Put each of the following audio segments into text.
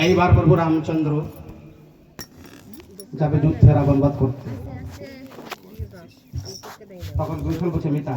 এইবার প্রভু রামচন্দ্র যাবে যুদ্ধে রাবণবধ করতে। তখন গুরুকুল বলছে, মিতা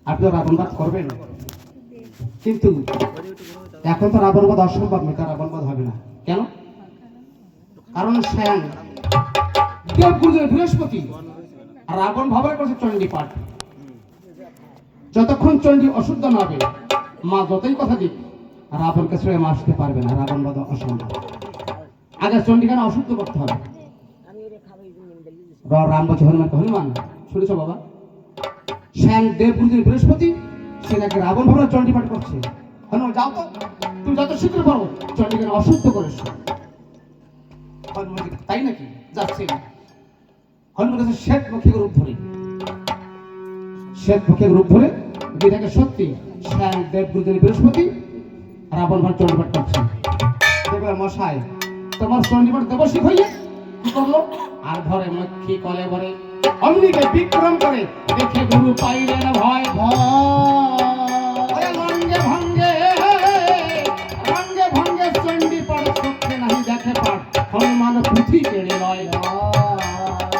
আপনি রাবণবধ করবেন, কিন্তু এখন তো রাবণবধ অসম্ভব, মিতা রাবণবধ হবে না। কেন? কারণ স্বয়ং দেবগুরু বৃহস্পতি রাবণ ভাবনা করছে চণ্ডী পাঠ। যতক্ষণ চণ্ডী অশুদ্ধ না হবে, মা যতই কথা দিক, রাবণকে ছেড়ে মা আসতে পারবে না। রাবণবধ অসম্ভব। আগে চণ্ডীখানে অশুদ্ধ করতে হবে। রাম বলছে হনুমানকে, হনুমান শুনেছ বাবা, স্বয়ং দেবগুরু বৃহস্পতি সে নাকি রাবণ ভাবনা চণ্ডী পাঠ করছে। হনুমান যাও তো, তুমি যত শীঘ্র পারো চণ্ডীখানে অশুদ্ধ করেছো। তাই নাকি? যাচ্ছে। হনুমান কাছে শ্বেত মুখে রূপ ধরে, শ্বেত মুখে রূপ ধরে গীতাকে সত্যি স্বয়ং দেবগুরু বৃহস্পতি রাবণ ভাবনা চণ্ডী পাঠ করছে। দেখবে মশাই তোমার চণ্ডীপাঠ দেবশিক হইয়ে কি করলো? আর ধরে মক্ষী কলে ভরে অমনিকে বিক্রম করে দেখে গুরু পাইলেন ভয় ভয় রঙ্গে ভঙ্গে রঙ্গে ভঙ্গে চণ্ডীপাঠ করতে নাহি দেখে পাঠ হনুমান পুঁথি কেড়ে লয়।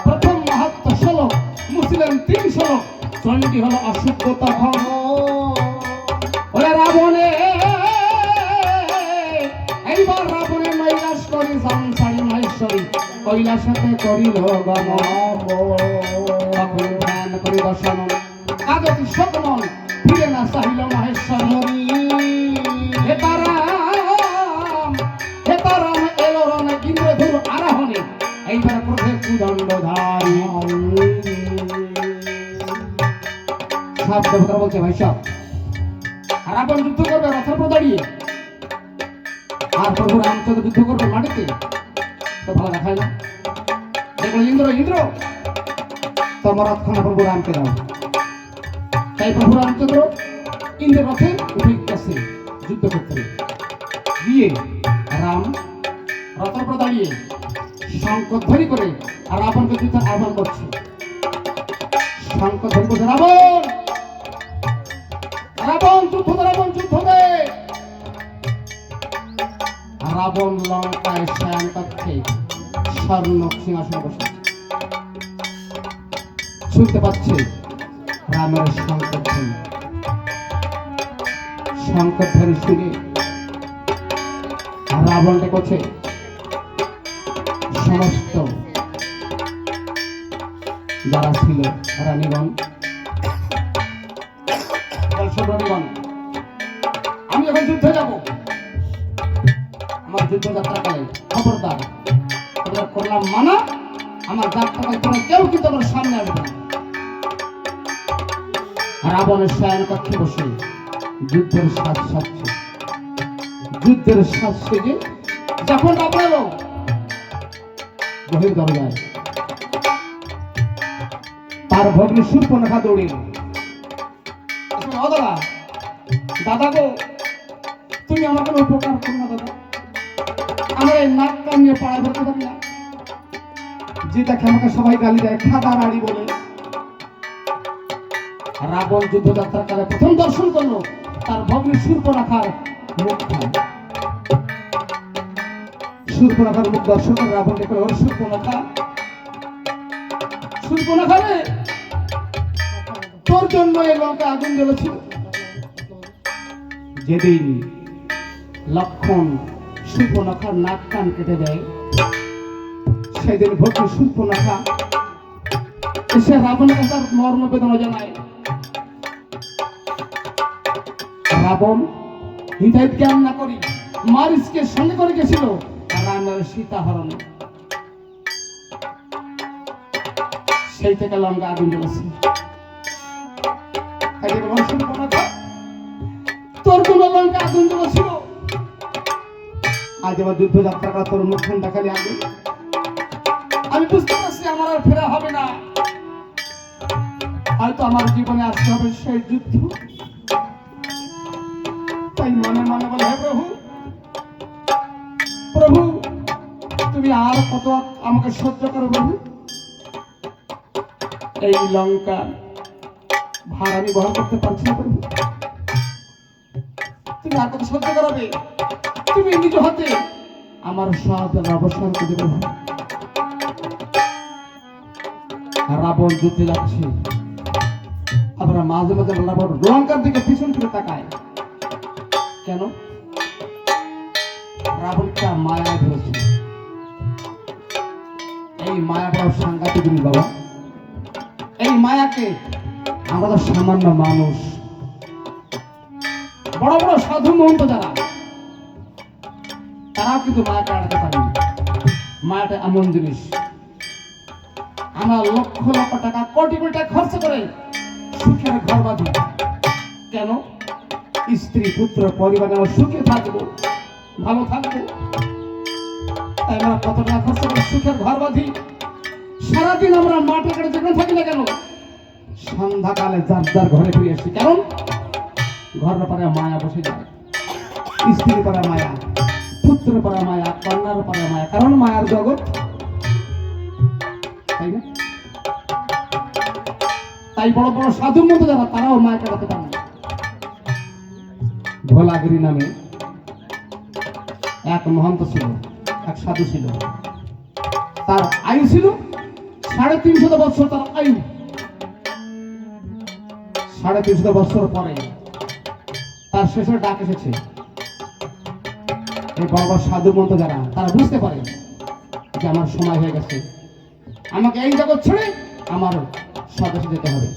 প্রথম মাহাত্ম শ্লোক মুসলিম 3 শ্লোক, চণ্ডী হলো অশুদ্ধ তখন। ওরে রাবণে এইবার রাবণের নৈরাশ করি সংসারী মহেশ্বরী কৈলাসেতে করিল গমন। তখন ধ্যান করি দর্শন কাগতি সকমন ফিরে না চাহিল মহেশ্বরী। হে তারাম এলো রণে ইন্দ্রধুর আরাহনে এইবার ক্রোধে কুদণ্ডধারী। সব দেবতা বলছে, ভাই সব রাবণ যুদ্ধ করবে রথের উপর দাঁড়িয়ে, আর প্রভু রামচন্দ্র যুদ্ধ করবে মাটিতে, তো ভালো দেখায় না। দেখলো ইন্দ্র, ইন্দ্র তোমার রথখানা প্রভু রামকে দাও। তাই প্রভু রামচন্দ্র ইন্দ্রের রথে উঠে গেছে যুদ্ধক্ষেত্রে গিয়ে রাম রথের উপর দাঁড়িয়ে শঙ্খধ্বনি করে আর রাবণকে যুদ্ধের আহ্বান করছে। শঙ্খধ্বনি করছে, রাবণ রাবণ যুদ্ধ দে, রাবণ যুদ্ধ দে। রাবণ লঙ্কায় শয়ন কক্ষে স্বর্ণ সিংহাসনে বসে শুনতে পাচ্ছে রামের শঙ্খধ্বনি। শঙ্খধ্বনি শুনে রাবণটা করছে সমস্ত যারা ছিল রানীগণ, রানীগণ আমি এখন যুদ্ধে যাব, আমার যুদ্ধ যাত্রাকালে খবরদার করলাম মানা, আমার যাত্রাকালে তোমরা কেউ কিন্তু আমার সামনে আসবে না। রাবণের শয়ন কক্ষে বসে যুদ্ধের সাজ সাজছে। যুদ্ধের সাজ সেজে যখন রাবণ এলো গভীর দরজায়, তার ভগ্নী শূর্পণখা দৌড়ে এলো। দাদা দাদা গো, তুমি আমাকে উপকার করো না দাদা, আমার এই নাক কান নিয়ে পাড়ায় ধরতে পারি না, যে দেখে আমাকে সবাই গালি দেয় খাদা রানী বলে। রাবণ যুদ্ধযাত্রার কালে প্রথম দর্শন করলো তার ভগ্নী শূর্পণখার মুখখান। শূর্পণখার মুখ দর্শন করে রাবণ দেখে, ওর শূর্পণখা, শূর্পণখা রে, তোর জন্য এই লঙ্কা আগুন জ্বলেছিল। যেদিন লক্ষণ শূর্পণখার নাক কান কেটে দেয়, সেদিন ভক্তি শূর্পণখা এসে রাবণকে তার মর্ম বেদনা জানায়। রাবণ হিতাহিত জ্ঞান না করি মারিচকে সঙ্গে করে গেছিল রামের সীতা হরণে। সেই থেকে লঙ্কা আগুন জ্বলেছে। তোর কোন লঙ্কা আগুন জ্বলেছিল, আজ আমার যুদ্ধযাত্রা করা তোর মুখখান দেখালে আগুন। আমি বুঝতে পারছি আমার আর ফেরা হবে না, হয়তো আমার জীবনে আসতে হবে সেই যুদ্ধ। তাই মনে মনে বলে, হে প্রভু, প্রভু তুমি আর কত আমাকে সহ্য করো প্রভু, এই লঙ্কা ভার আমি বহন করতে পারছি না প্রভু, তুমি আর কত সহ্য করাবে। তুমি নিজ হাতে আমার সব অবসর করে দেবে। রাবণ যুদ্ধে যাচ্ছে, আমরা মাঝে মাঝে রাবণ লঙ্কার দিকে পিছন ফিরে তাকায় কেন? রাবণটা মায়ায় ধরেছে। এই মায়া বড় সাংঘাতিক জিনিস বাবা। এই মায়াকে আমরা তো সামান্য মানুষ, বড় বড় সাধু মহন্ত যারা, তারাও কিন্তু মায়াকে আড়াতে পারেনি। মায়াটা এমন জিনিস, আমরা লক্ষ লক্ষ টাকা কোটি কোটি টাকা খরচ করে সুখের ঘর বাঁধি কেন? স্ত্রী পুত্র পরিবার আমরা সুখে থাকবো, ভালো থাকবো। তাই আমরা কত টাকা খরচ করে সুখের ঘর বাঁধি। সারাদিন আমরা মাঠে কাটে যেখানে থাকি না কেন, সন্ধ্যাকালে যার যার ঘরে ফিরে আসি। কারণ ঘরের পরে মায়া বসে যায়, স্ত্রীর পরে মায়া, পুত্রের পরে মায়া, কন্যার পরে মায়া। কারণ মায়ার জগৎ, তাই না? তাই বড় বড় সাধুর মতো যারা, তারাও মায়া কাটাতে পারে না। ভোলাগিরি নামে এক মহন্ত ছিল, এক সাধু ছিল। তার আয়ু ছিল 350 বছর। তার আয়ু 350 বছর পরে তার শেষের ডাক এসেছে। এই বড় বড় সাধু মন্ত যারা, তারা বুঝতে পারে যে আমার সময় হয়ে গেছে, আমাকে এই জগৎ ছেড়ে আমার স্বদেশে যেতে হবে।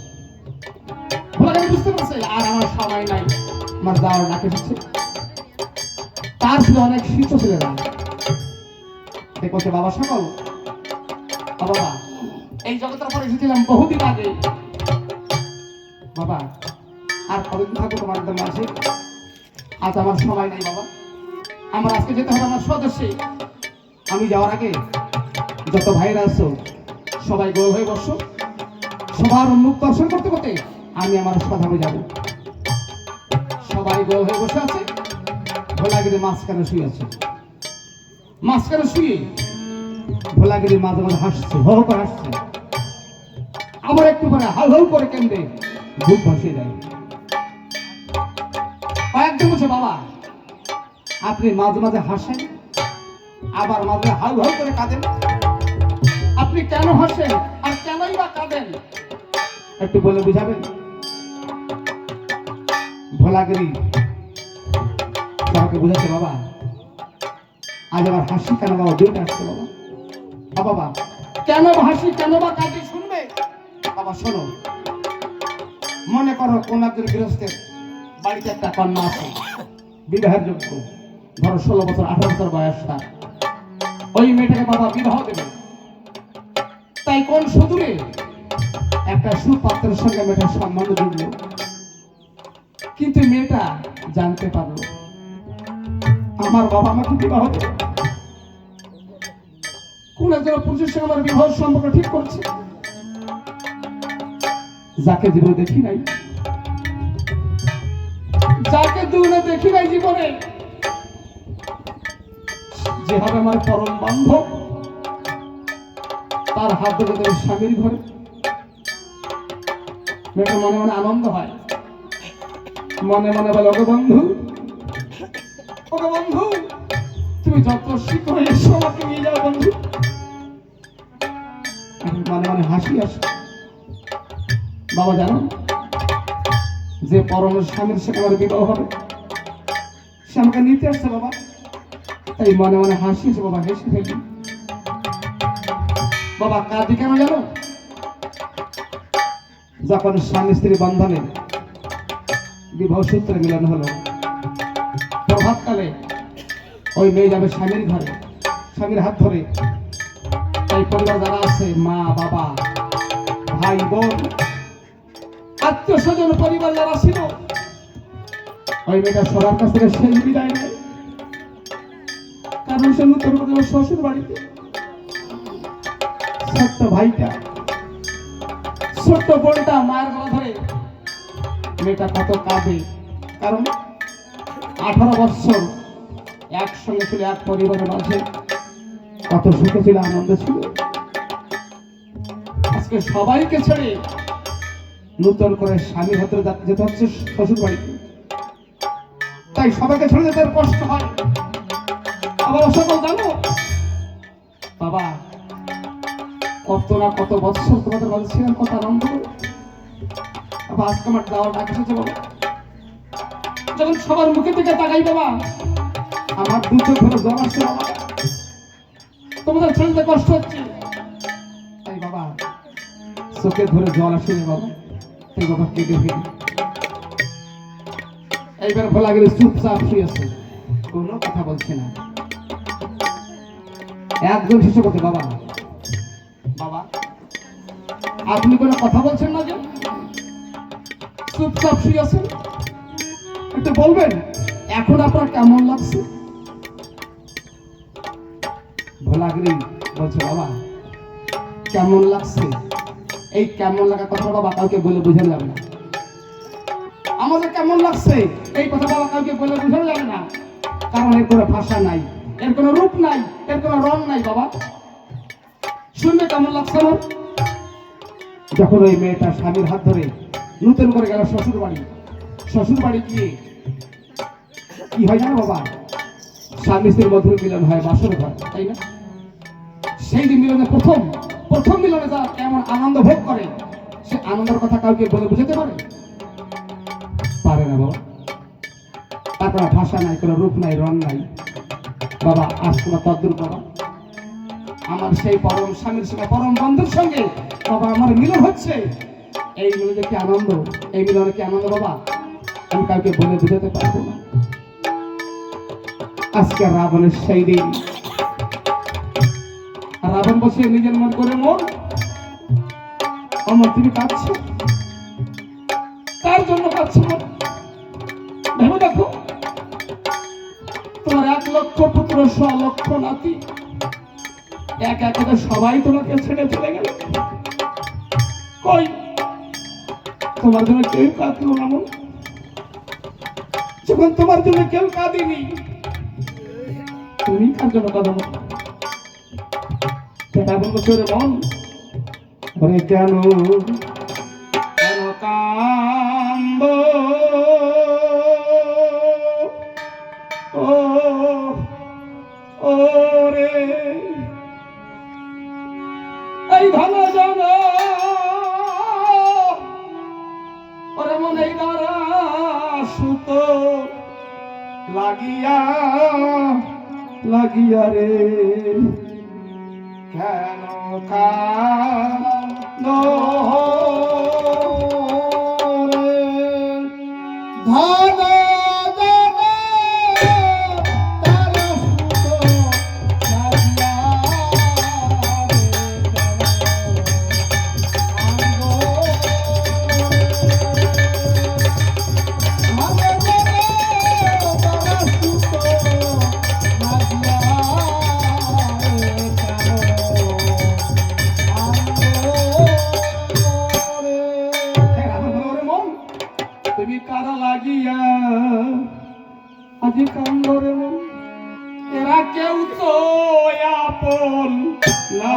ভোলাগিরি বুঝতে পারছে আর আমার সময় নাই, আমার যাওয়ার ডাক এসেছে। তার ছিল অনেক শিষ্য ছেলেরা। দেখছে বাবা সকল, বাবা এই জগতের পরে এসেছিলাম বহুদিন আগে, বাবা আর কতদিন থাকবো তোমার মাঝে? আজ আমার সময় নাই বাবা, আমার আজকে যেতে হবে আমার স্বদেশে। আমি যাওয়ার আগে যত ভাইরা আছো সবাই গোল হয়ে বসো, সবার মুখ দর্শন করতে করতে আমি আমার স্বধামে যাব। সবাই গোল হয়ে বসে আছে, ভোলাগিরি মাঝখানে শুয়ে আছে। মাঝখানে শুয়ে ভোলাগিরি মাঝে মাঝে হাসছে, হো হো করে হাসছে। আমার একটু পরে হাউ হাউ করে কেন্দ্রে বুক বসিয়ে যায়। কয়েকজন বলছে বাবা আপনি মাঝে মাঝে হাসেন, আবার মাঝে হাউ হাউ করে কাঁদেন, আপনি কেন হাসেন আর কেনই বা কাঁদেন, একটু বলে বুঝাবেন? ভোলাগিরি তাকে বুঝাচ্ছে বাবা আজ আমার হাসি কেন বাবা দুইটা আসছে বাবা। বাবা কেন হাসি কেন বা কাঁদি শুনবে? বাবা শোনো, মনে করো কোন একজন গৃহস্থের বাড়িতে একটা কন্যা আছে, বিবাহের যোগ্য, ধরো 16 বছর 18 বছর বয়স তার। ওই মেয়েটাকে বাবা বিবাহ দেবে, তাই কোন সুদূরে একটা সুপাত্রের সঙ্গে মেয়েটার সম্বন্ধ জুড়ল। কিন্তু মেয়েটা জানতে পারলো আমার বাবা আমাকে বিবাহ দেবে, কোন একজন পুরুষের সঙ্গে আমার বিবাহ সম্পর্ক ঠিক করছে, যাকে জীবনে দেখি নাই, যাকে জীবনে দেখি নাই জীবনে, যে হবে আমার পরম বান্ধব, তার হাত ধরে দেবে স্বামীর ঘরে। মেয়েটা মনে মনে আনন্দ হয়, মনে মনে বলে ওগো বন্ধু, ওগো বন্ধু তুমি যত শীঘ্র এসো আমাকে নিয়ে যাও বন্ধু। মনে মনে হাসি আসে। বাবা জানো যে পরম স্বামীর সাথে আমার বিবাহ হবে, সে আমাকে নিতে আসছে বাবা। তাই মনে মনে হাসি এসে বাবা হেসে ফেলি। বাবা কাঁদি কেন জানো? যখন স্বামী স্ত্রী বন্ধনে বিবাহ সূত্রে মিলন হলো, প্রভাতকালে ওই মেয়ে যাবে স্বামীর ঘরে, স্বামীর হাত ধরে। তাই পরিবার যারা আছে, মা বাবা ভাই বোন আত্মীয় স্বজন পরিবার যারা ছিল, ওই মেয়েটা সবার কাছ থেকে শেষ বিদায় নেয়। কারণ সে নতুন করে শ্বশুর বাড়িতে। ছোট্ট ভাইটা, ছোট্ট বোনটা মায়ের গলা ধরে, মেয়েটা কত কাঁদে। কারণ 18 বছর একসঙ্গে ছিল, এক পরিবারের মাঝে কত সুখে ছিল, আনন্দ ছিল। আজকে সবাইকে ছেড়ে নতুন করে স্বামীর হাতে যেতে হচ্ছে শ্বশুর বাড়িতে। তাই সবাইকে ছেড়ে যেতে কষ্ট হয়। আবার অসকল জানো বাবা, কত না কত বৎসর তোমাদের মাঝে ছিলাম, কত আনন্দ করে। বাবা আজকে আমার যাওয়ার ডাক এসেছে বাবা। যখন সবার মুখে থেকে তাকাই বাবা, আমার দু চোখ ধরে জল আসছে বাবা। তোমাদের ছেলেতে কষ্ট হচ্ছে তাই বাবা চোখে ধরে জল আসে বাবা, তাই বাবা কেঁদে ফেলি। এইবার ভোলা গেলে চুপচাপ শুয়ে আছে, কোনো কথা বলছে না। একজন শিশু বলছে বাবা, বাবা আপনি কোনো কথা বলছেন না যে, চুপচাপ শুয়ে আছেন, একটু বলবেন এখন আপনার কেমন লাগছে? ভোলাগিরি বলছে বাবা কেমন লাগছে, এই কেমন লাগা কথা বাবা কাউকে বলে বোঝানো যাবে না। আমাদের কেমন লাগছে এই কথা বাবা কাউকে বলে বোঝানো যাবে না, কারণ এর কোনো ভাষা নাই, এর কোনো রূপ নাই, এর কোনো রং নাই। বাবা শুনবে কেমন লাগছে আমার? যখন ওই মেয়েটা স্বামীর হাত ধরে নতুন করে গেল শ্বশুর বাড়ি, শ্বশুর বাড়ি গিয়ে কি হয় জানো বাবা, স্বামী স্ত্রীর মধুর মিলন হয়, বাসর ঘর, তাই না? সেই যে মিলনে প্রথম মিলনে যারা কেমন আনন্দ ভোগ করে, সে আনন্দের কথা কাউকে বলে বুঝাতে পারে? পারে না বাবা। তার কোনো ভাষা নাই, কোনো রূপ নাই, রং নাই। বাবা আজ তোমার তদ্রুপ বাবা, আমার সেই পরম স্বামীর সঙ্গে পরম বন্ধুর সঙ্গে বাবা আমার মিলন হচ্ছে। এই মিলনে কি আনন্দ, এই মিলনে কি আনন্দ বাবা আমি কাউকে বলে বুঝাতে পারবো না। আজকে রাবণের সেই দিন, রাবণ বসে নিজের মন করে মন আমার তুমি কাঁদছো, তার জন্য কাঁদছো মন? ভেবে দেখো তোমার 1 লক্ষ পুত্র 100 লক্ষ নাতি, এক একে সবাই তোমাকে ছেড়ে চলে গেল, কই তোমার জন্য কেউ কাঁদলো না মন? যখন তোমার জন্য কেউ কাঁদিনি, তুমি কার জন্য কাঁদো মন? সেটা বলবো তোর মন ওরে কেন কেন কান্দ ও রে এই ধন জন ওরে মন এই দ্বারা সুত লাগিয়া লাগিয়া রে কেন কান্দ ধন তুমি কারা লাগিয়া আজি কান্দরে মন, এরা কেউ তো আপন না।